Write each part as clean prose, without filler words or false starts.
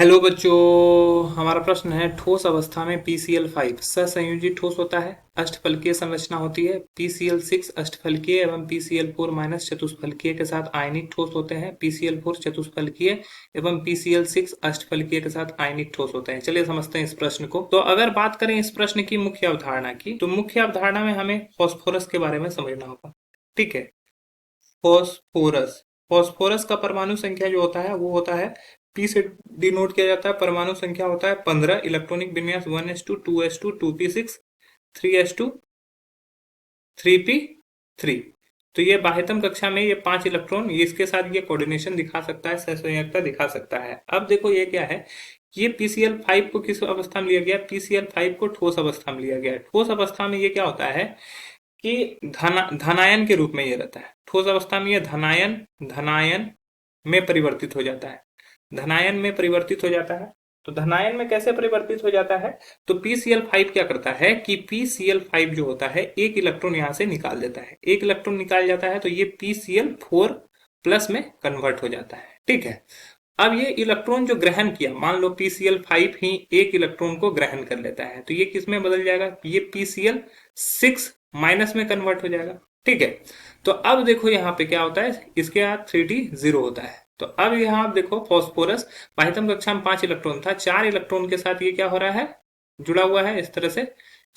Hello बच्चों, हमारा प्रश्न है ठोस अवस्था में PCl5 सहसंयोजी ठोस होता है, अष्टफलकीय संरचना होती है। PCl6 अष्टफलकीय एवं PCl4 माइनस चतुष्फलकीय के साथ आयनिक ठोस होते हैं। PCl4 चतुष्फलकीय एवं PCl6 अष्टफलकीय के साथ आयनिक ठोस होते हैं। चलिए समझते हैं इस प्रश्न को। तो अगर बात करें इस प्रश्न की मुख्य अवधारणा की, तो मुख्य अवधारणा में हमें फास्फोरस के बारे में समझना होगा। ठीक है, फॉस्फोरस फॉस्फोरस का परमाणु संख्या जो होता है वो होता है पी से डिनोट किया जाता है। परमाणु संख्या होता है 15, इलेक्ट्रॉनिक विन्यास 1s2 2s2 2p6 3s2 3p3। तो ये बाह्यतम कक्षा में ये 5 इलेक्ट्रॉन इसके साथ ये कोऑर्डिनेशन दिखा सकता है, सहसंयोजकता दिखा सकता है। अब देखो ये क्या है, ये PCl5 को किस अवस्था में लिया गया? PCl5 को ठोस अवस्था में लिया गया है। ठोस अवस्था में ये क्या होता है कि धनायन के रूप में ये रहता है। ठोस अवस्था में ये धनायन धनायन में परिवर्तित हो जाता है। धनायन में परिवर्तित हो जाता है। तो धनायन में कैसे परिवर्तित हो जाता है? तो PCl5 क्या करता है कि PCl5 जो होता है एक इलेक्ट्रॉन यहां से निकाल देता है। एक इलेक्ट्रॉन निकाल जाता है तो ये PCl4 प्लस में कन्वर्ट हो जाता है। ठीक है, अब ये इलेक्ट्रॉन जो ग्रहण किया, मान लो PCl5 ही एक इलेक्ट्रॉन को ग्रहण कर लेता है, तो ये किस में बदल जाएगा? ये PCl6 माइनस में कन्वर्ट हो जाएगा। ठीक है, तो अब देखो यहाँ पे क्या होता है, इसके बाद 3d 0 होता है। तो अब यहाँ आप देखो फॉस्फोरस बाह्यतम कक्षा में 5 इलेक्ट्रॉन था, 4 इलेक्ट्रॉन के साथ ये क्या हो रहा है, जुड़ा हुआ है। इस तरह से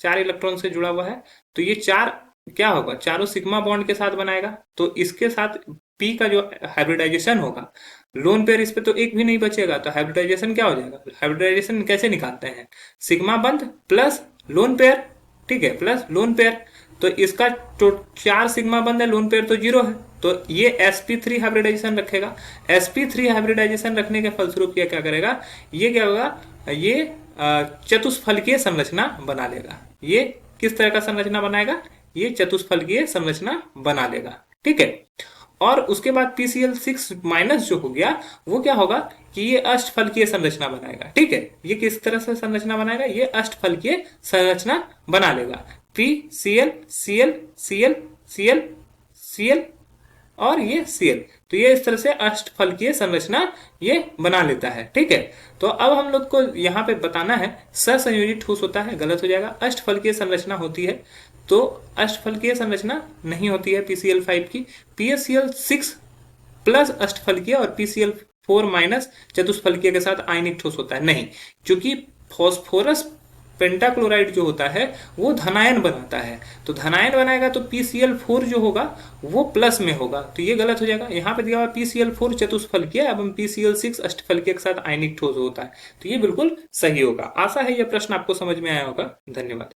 4 इलेक्ट्रॉन से जुड़ा हुआ है। तो ये 4 क्या होगा, चारों सिग्मा बॉन्ड के साथ बनाएगा। तो इसके साथ पी का जो हाइब्रिडाइजेशन होगा, लोन पेयर इस पे तो एक भी नहीं बचेगा। तो हाइब्रिडाइजेशन क्या हो जाएगा? हाइब्रिडाइजेशन कैसे निकालते हैं? सिग्मा बंध प्लस लोन पेयर। ठीक है, प्लस लोन पेयर। तो इसका तो 4 सिग्मा बंध है, लोन पेयर तो 0 है। तो ये sp3 हाइब्रिडाइजेशन रखेगा। sp3 हाइब्रिडाइजेशन रखने के फलस्वरूप ये क्या करेगा, ये क्या होगा, ये चतुष्फलकीय संरचना बना लेगा। ये किस तरह का संरचना बनाएगा? ये चतुष्फलकीय संरचना बना लेगा। ठीक है, और उसके बाद PCl6 माइनस जो हो गया वो क्या होगा कि ये अष्टफलकीय संरचना बनाएगा। ठीक है, ये किस तरह से संरचना बनाएगा? ये अष्टफलकीय संरचना बना लेगा। PCl Cl Cl Cl Cl और ये Cl। तो ये इस तरह से अष्टफलकीय संरचना ये बना लेता है। ठीक है, तो अब हम लोग को यहाँ पे बताना है सहसंयोजी ठोस होता है, गलत हो जाएगा। अष्टफलकीय संरचना होती है, तो अष्टफलकीय संरचना नहीं होती है PCl5 की। PCl6 प्लस अष्टफलकीय और PCl4 माइनस चतुष्फलकीय के साथ आयनिक ठोस होता है, नहीं। क्योंकि फॉस्फोरस पेंटाक्लोराइड जो होता है वो धनायन बनाता है। तो धनायन बनाएगा तो PCl4 जो होगा वो प्लस में होगा। तो ये गलत हो जाएगा। यहाँ पे दिया हुआ PCl4 चतुष्फलकीय एवं PCl6 अष्टफलकीय के साथ आयनिक ठोस होता है। तो ये बिल्कुल सही होगा। आशा है ये प्रश्न आपको समझ में आया होगा। धन्यवाद।